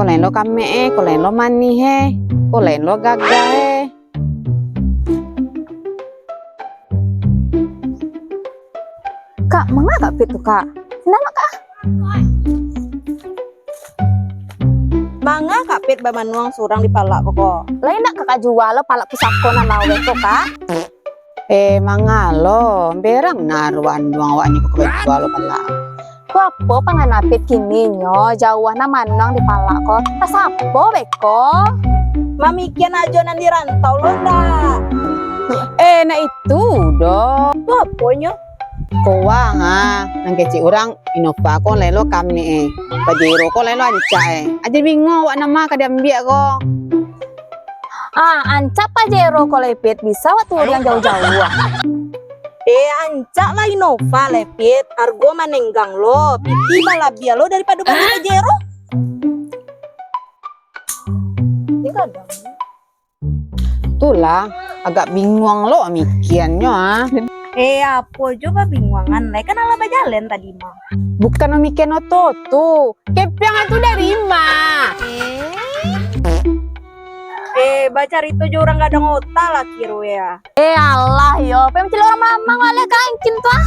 lain lo kame ko lain lo mani he, ko lain lo gaga he. Kak, manga kak Pit tuh kak? Kenapa kak? Manga Kak Pit bamanuang surang di palak kok. Lain nak kakak jual lo palak pusako na mau itu kak? Mangalo, berang naruan duang awak ni ko jual lo pala. Wapo panganapit kini nyo jauh na manang di palak ko. Tasapo beko? Mamikian aja nanti rantau lo ndak. Na itu do. Tuh aponya? Kowa nga, nang keci orang Innova ko lain lo kami Pajero ko lain lo anca Aja bingung wak nama kadambia ko. Anca Pajero ko lepit bisa waktu yang jauh-jauh. Ancak lah Innova lepit. Argo manenggang lo. Piti balabia lo daripada beli Pajero. Ini kadang. Itulah, agak bingung lo mikiannya Apa coba bingungan? Lah kan ala jalan tadi mah. Bukan mikian tuh. Kepiang itu dari mah. Baca itu aja orang gak ada ngota lah kiro ya. Allah yo, pengen orang mamang oleh kain tuh.